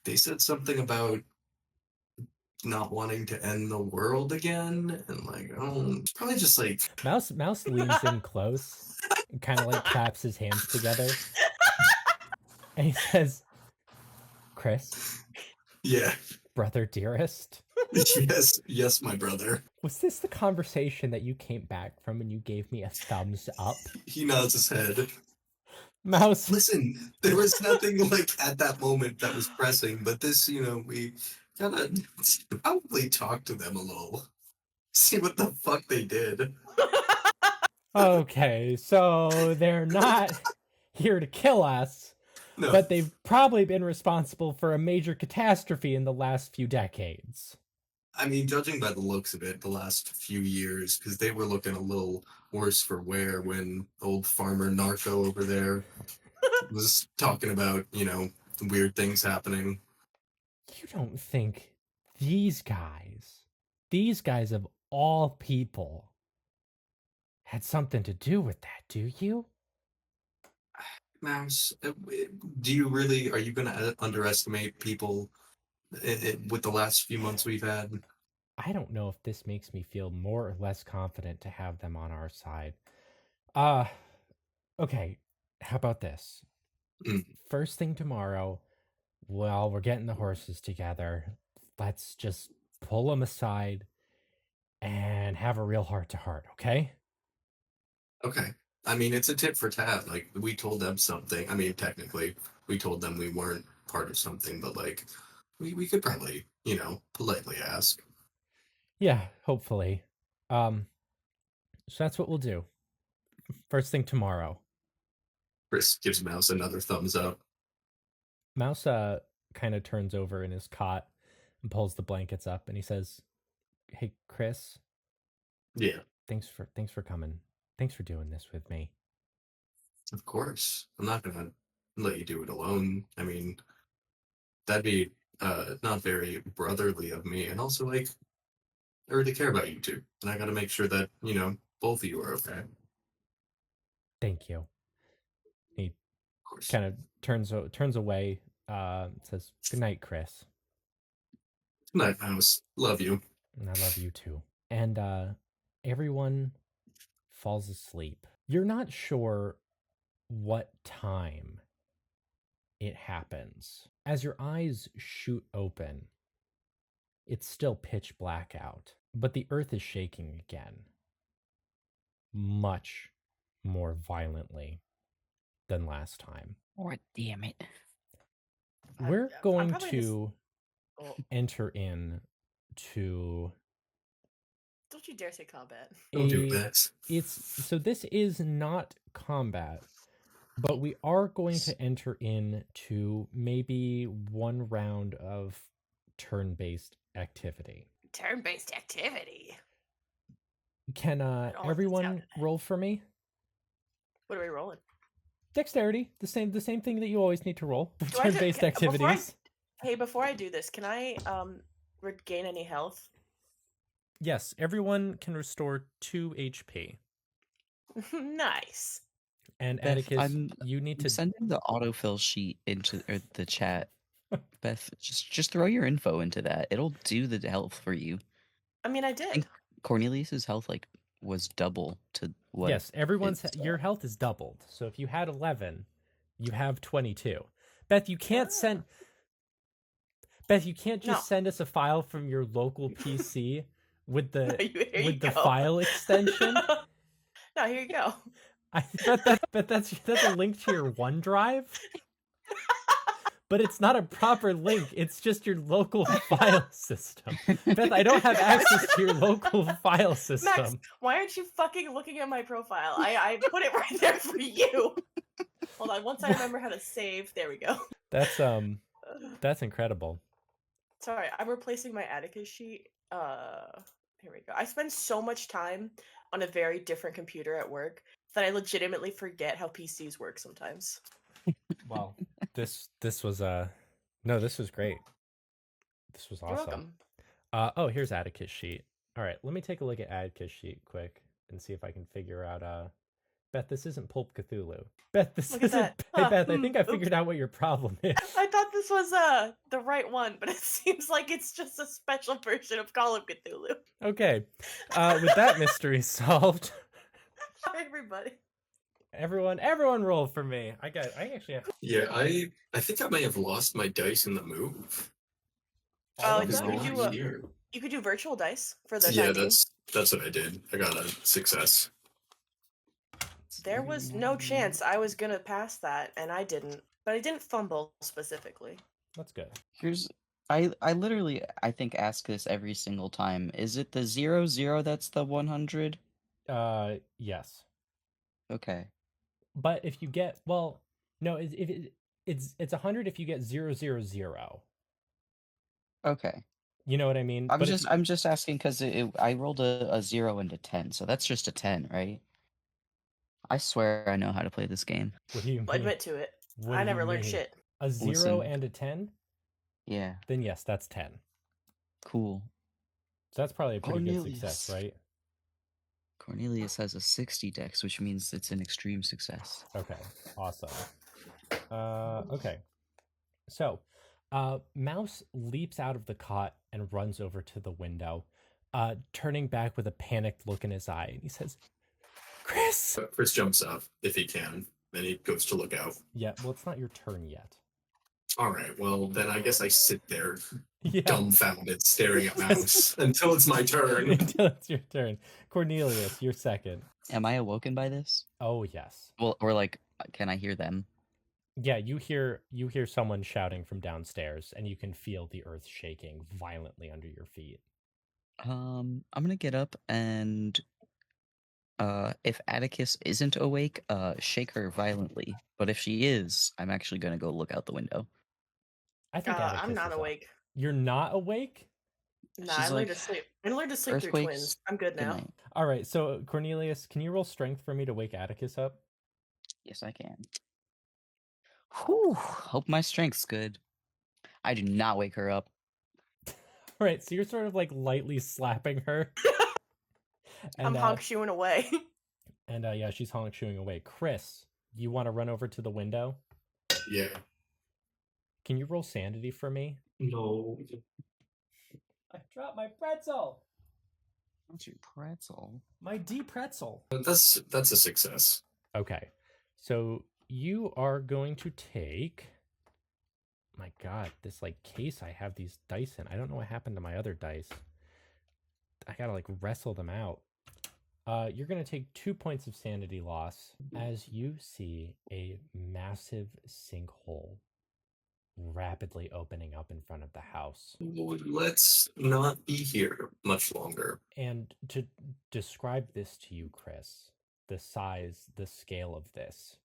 they said something about not wanting to end the world again, and like it's probably just like Mouse leans in close and kind of like claps his hands together. And he says, "Chris, yeah, brother dearest, yes, my brother. was this the conversation that you came back from and you gave me a thumbs up?" He nods his head. Mouse, Listen, there was nothing like at that moment that was pressing, but this, you know, we gotta probably talk to them a little, see what the fuck they did. okay, so they're not here to kill us, No, but they've probably been responsible for a major catastrophe in the last few decades. I mean, judging by the looks of it, the last few years, because they were looking a little worse for wear when old farmer Narco over there was talking about, you know, weird things happening. You don't think these guys of all people, had something to do with that, do you? Mouse, do you really, are you going to underestimate people with the last few months we've had? I don't know if this makes me feel more or less confident to have them on our side. Okay, how about this? Mm. First thing tomorrow, while we're getting the horses together, let's just pull them aside and have a real heart-to-heart, okay? Okay. I mean, it's a tit for tat. Like, we told them something. I mean, technically, we told them we weren't part of something, but like, we could probably, you know, politely ask. Yeah, hopefully. So that's what we'll do. First thing tomorrow. Chris gives Mouse another thumbs up. Mouse kind of turns over in his cot and pulls the blankets up and he says, "Hey Chris, Yeah, thanks for coming. Thanks for doing this with me." of course. I'm not gonna let you do it alone. I mean, that'd be not very brotherly of me. And also, like, I really care about you two, and I gotta make sure that, you know, both of you are okay. Of Thank you. He course. kind of turns away, says, "Good night, Chris." Good night, Mouse. Love you. And I love you too. And everyone falls asleep. You're not sure what time it happens. As your eyes shoot open, it's still pitch black out, but the earth is shaking again. Much more violently than last time. Oh, damn it. We're I'm going probably to Oh, enter in to don't you dare say combat. Don't do a that. so this is not combat, but we are going to enter into maybe one round of turn-based activity. Turn-based activity. Can all of this everyone down. roll for me? What are we rolling? Dexterity, the same thing that you always need to roll. Do I Turn-based before I- activities. Hey, before I do this, can I regain any health? Yes, everyone can restore 2 HP. Nice. And Beth, Atticus, you need I'm to sending the autofill sheet into the chat. Beth, just throw your info into that. It'll do the health for you. I mean, I did. think Cornelius's health was double to what. Yes, everyone's it's, your health is doubled. So if you had 11, you have 22. Beth, you can't send Beth, you can't just send us a file from your local PC with the Here you go. file extension. No, here you go. But that's a link to your OneDrive. But it's not a proper link. It's just your local file system. Beth, I don't have access to your local file system. Max, why aren't you fucking looking at my profile? I put it right there for you. Hold on, once I remember how to save, there we go. That's incredible. Sorry, I'm replacing my Atticus sheet. Here we go. I spend so much time on a very different computer at work that I legitimately forget how PCs work sometimes. Wow. This was this was great. This was You're awesome. welcome. Oh, here's Atticus sheet. All right, let me take a look at Atticus sheet quick and see if I can figure out Beth, this isn't Pulp Cthulhu. Beth, this Look at isn't that. Hey Beth, I think I Oops. figured out what your problem is. I thought this was the right one, but it seems like it's just a special version of Call of Cthulhu. Okay. With that mystery solved. Hi, everybody. Everyone roll for me. I actually have Yeah, I think I may have lost my dice in the move. Oh, all of It's them? you not do here. You could do virtual dice for the Yeah, 19. that's what I did. I got a success. There was no chance I was gonna pass that, and I didn't. But I didn't fumble specifically. That's good. I literally I think ask this every single time. Is it the 00 that's the 100? Yes. Okay. But if you get no, it's 100 if you get 000. Okay. You know what I mean? I'm just asking because I rolled a 0 and a 10, so that's just a 10, right? I swear I know how to play this game. What do you mean? Admit to it. What I do you never learned mean? shit. A 0 Listen. and a 10? Yeah, Then yes, that's 10. cool. So that's probably a pretty good success, Cornelius. right? Cornelius has a 60 dex, which means it's an extreme success. Okay, awesome. Okay. So, Mouse leaps out of the cot and runs over to the window, turning back with a panicked look in his eye, and he says, "Chris!" Chris jumps up if he can, and he goes to look out. Yeah, well, it's not your turn yet. All right, well then I guess I sit there Yeah. dumbfounded, staring at Mouse until it's my turn. Until it's your turn. Cornelius, you're second. Am I awoken by this? Oh, yes. Well, or like, can I hear them? Yeah, you hear someone shouting from downstairs, and you can feel the earth shaking violently under your feet. I'm gonna get up and, if Atticus isn't awake, shake her violently. But if she is, I'm actually gonna go look out the window. I think I'm Atticus not is up. awake. You're not awake? Nah, She's I learned like, to sleep. I learned to sleep through "Earthquakes, twins. I'm good good now. night." All right, so Cornelius, can you roll strength for me to wake Atticus up? Yes, I can. Whew, hope my strength's good. I do not wake her up. All right, so you're sort of like lightly slapping her. I'm honk shooing away. And yeah, she's honk shooing away. Chris, you want to run over to the window? Yeah. Can you roll sanity for me? No. I dropped my pretzel. What's your pretzel? My D pretzel. That's a success. Okay, so you are going to take. My God, this like case I have these dice in. I don't know what happened to my other dice. I gotta like wrestle them out. You're gonna take 2 points of sanity loss as you see a massive sinkhole rapidly opening up in front of the house. Let's not be here much longer. And to describe this to you, Chris, the size, the scale of this,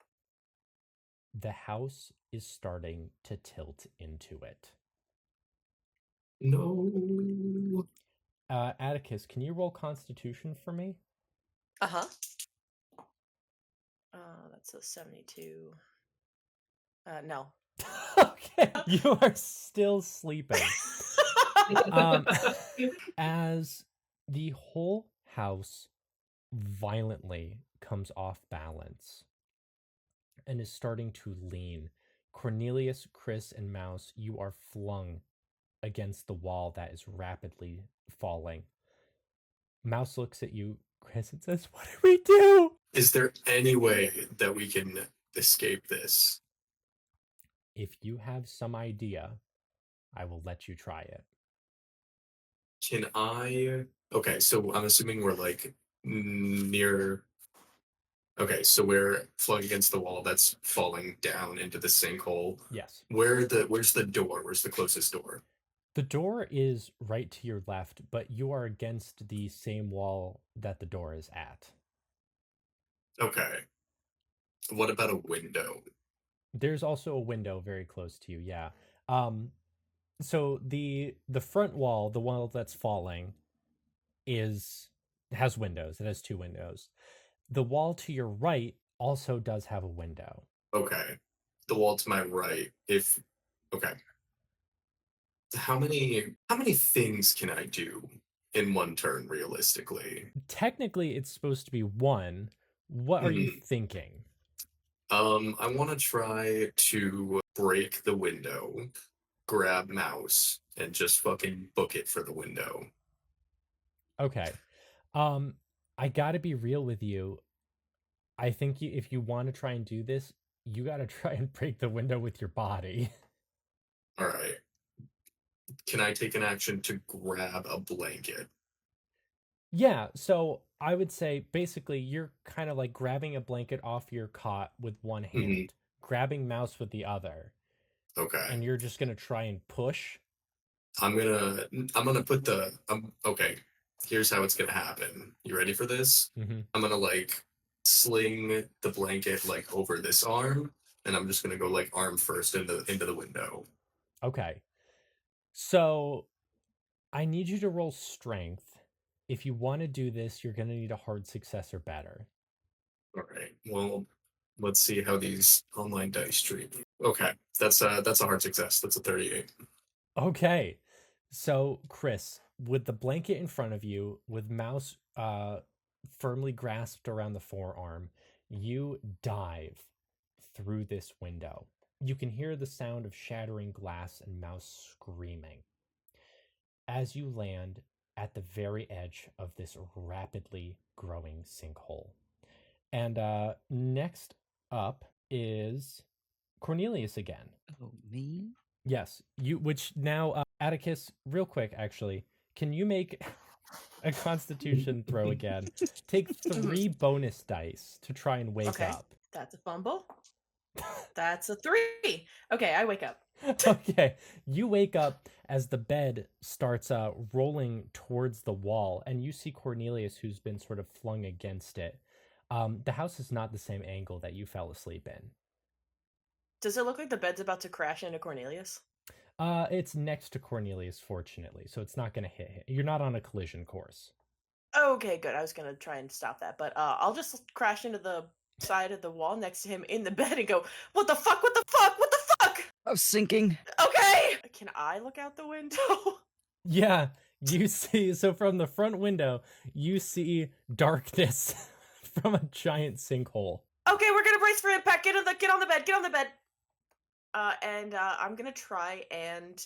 the house is starting to tilt into it. No. Atticus, can you roll Constitution for me? Uh-huh. That's a 72. No. Okay, you are still sleeping. As the whole house violently comes off balance and is starting to lean, Cornelius, Chris, and Mouse, you are flung against the wall that is rapidly falling. Mouse looks at you, Chris, and says, "What do we do?" Is there any way that we can escape this? If you have some idea, I will let you try it. Can I? Okay, so I'm assuming we're like near. Okay, so we're flung against the wall that's falling down into the sinkhole. Yes. Where's the door? Where's the closest door? The door is right to your left, but you are against the same wall that the door is at. Okay. What about a window? There's also a window very close to you, yeah. So the front wall, the wall that's falling, has windows. It has 2 windows. The wall to your right also does have a window. Okay. The wall to my right. Okay. How many things can I do in one turn realistically? Technically, it's supposed to be 1. What are you thinking? I want to try to break the window, grab Mouse, and just fucking book it for the window. Okay. I gotta be real with you. I think if you want to try and do this, you gotta try and break the window with your body. All right. Can I take an action to grab a blanket? Yeah, so I would say basically you're kind of like grabbing a blanket off your cot with one hand, grabbing Mouse with the other, Okay. and you're just gonna try and push. I'm gonna put the okay. Here's how it's gonna happen. You ready for this? Mm-hmm. I'm gonna like sling the blanket like over this arm, and I'm just gonna go like arm first into the window. Okay. So I need you to roll strength. If you want to do this, you're gonna need a hard success or better. All right. Well, let's see how these online dice treat me. Okay, that's a hard success. That's a 38. Okay. So, Chris, with the blanket in front of you, with Mouse firmly grasped around the forearm, you dive through this window. You can hear the sound of shattering glass and Mouse screaming. As you land at the very edge of this rapidly growing sinkhole. And next up is Cornelius again. Oh, me? Yes, which now, Atticus, real quick, actually, can you make a constitution throw again? Take 3 bonus dice to try and wake up. That's a fumble. That's a 3. Okay, I wake up. Okay, you wake up as the bed starts rolling towards the wall, and you see Cornelius, who's been sort of flung against it. The house is not the same angle that you fell asleep in. Does it look like the bed's about to crash into Cornelius? It's next to Cornelius, fortunately, so it's not going to hit him. You're not on a collision course. Okay, good. I was going to try and stop that, but I'll just crash into the side of the wall next to him in the bed and go, "What the fuck? What the fuck? What the fuck?" I was sinking. Okay! Can I look out the window? Yeah, you see, so from the front window, you see darkness from a giant sinkhole. Okay, we're gonna brace for impact. Get on the bed. Get on the bed. And I'm gonna try and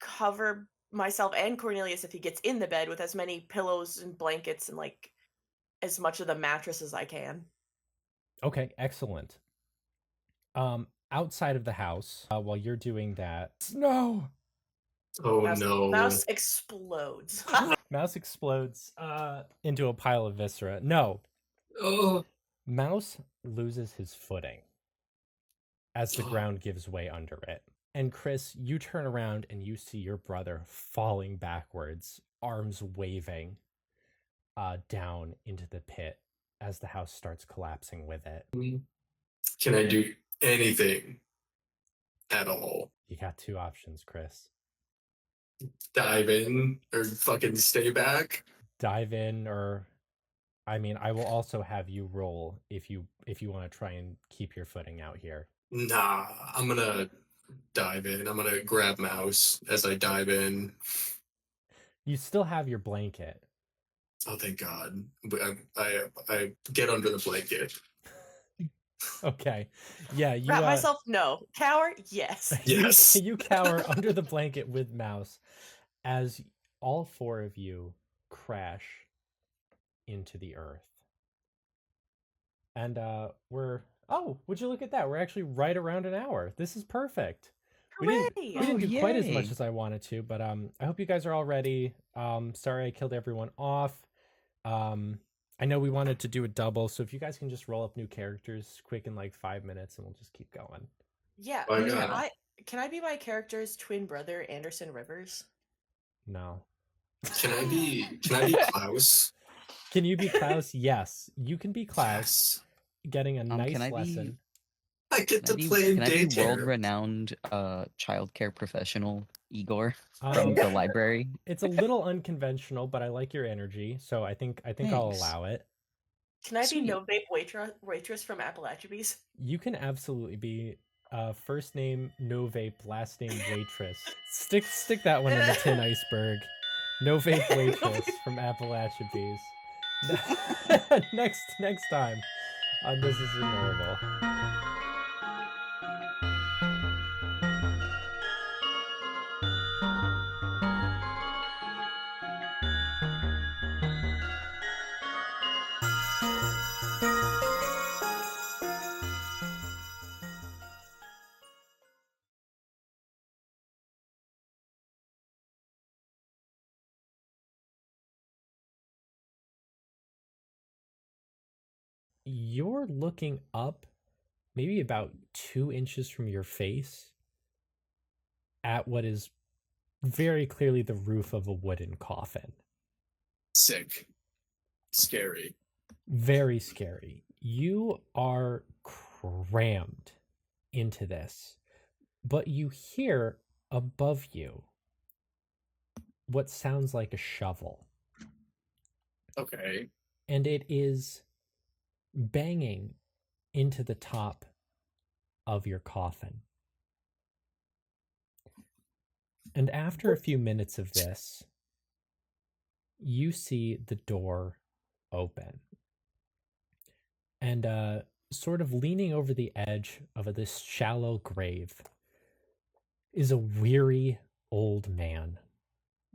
cover myself and Cornelius if he gets in the bed with as many pillows and blankets and like as much of the mattress as I can. Okay, excellent. Outside of the house, while you're doing that, snow. Oh no! Mouse explodes. Mouse explodes into a pile of viscera. No. Oh. Mouse loses his footing as the ground gives way under it. And Chris, you turn around and you see your brother falling backwards, arms waving down into the pit as the house starts collapsing with it. Can I do anything at all? You got 2 options, Chris. Dive in or fucking stay back? Dive in or I mean, I will also have you roll if you want to try and keep your footing out here. Nah, I'm gonna dive in. I'm gonna grab Mouse as I dive in. You still have your blanket. Oh, thank God. I get under the blanket. Okay. Yeah, you Wrap myself, no. Cower, yes. Yes. you cower under the blanket with Mouse as all four of you crash into the earth. And would you look at that? We're actually right around an hour. This is perfect. We didn't do quite as much yay. as I wanted to, but I hope you guys are all ready. Sorry I killed everyone off. I know we wanted to do a double, so if you guys can just roll up new characters quick in like 5 minutes, and we'll just keep going. Yeah. Oh, yeah. Can I be my character's twin brother, Anderson Rivers? No. Can I be Klaus? Can you be Klaus? Yes, you can be Klaus. Yes. Getting a nice Can I lesson. I get to play in Can I be daycare. world-renowned childcare professional Igor from the library? It's a little unconventional, but I like your energy, so I think I'll Thanks. allow it. Can I be Sweet. no vape waitress from Appalachians? You can absolutely be first name no vape, last name waitress. Stick that one in the tin iceberg. No vape waitress from Appalachia. next time on This Is Normal. You're looking up maybe about 2 inches from your face at what is very clearly the roof of a wooden coffin. Sick. Scary. Very scary. You are crammed into this, but you hear above you what sounds like a shovel. Okay. And it is banging into the top of your coffin. And after a few minutes of this, you see the door open. And sort of leaning over the edge of this shallow grave is a weary old man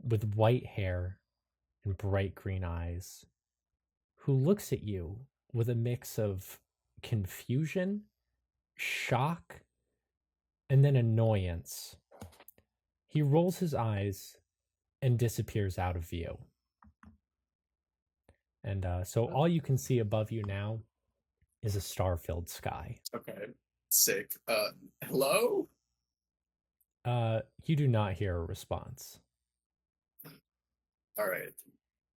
with white hair and bright green eyes who looks at you with a mix of confusion, shock, and then annoyance. He rolls his eyes and disappears out of view. And so all you can see above you now is a star-filled sky. Okay. Sick. Hello? You do not hear a response. All right.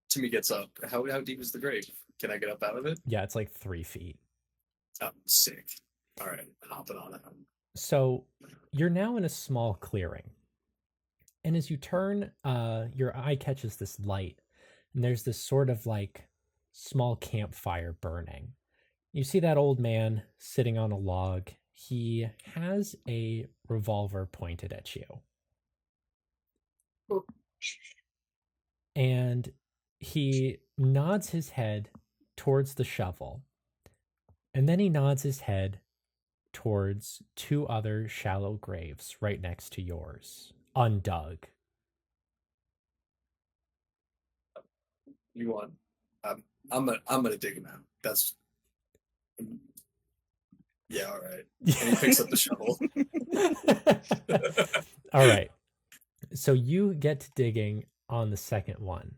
Timmy gets up. How deep is the grave? Can I get up out of it? Yeah, it's like 3 feet. Oh, sick. All right. Hopping on it. So you're now in a small clearing. And as you turn, your eye catches this light. And there's this sort of like small campfire burning. You see that old man sitting on a log. He has a revolver pointed at you. And he nods his head towards the shovel. And then he nods his head towards 2 other shallow graves right next to yours, undug. You want? I'm gonna dig him out. That's. Yeah. All right. And he picks up the shovel. All right. So you get to digging on the second one.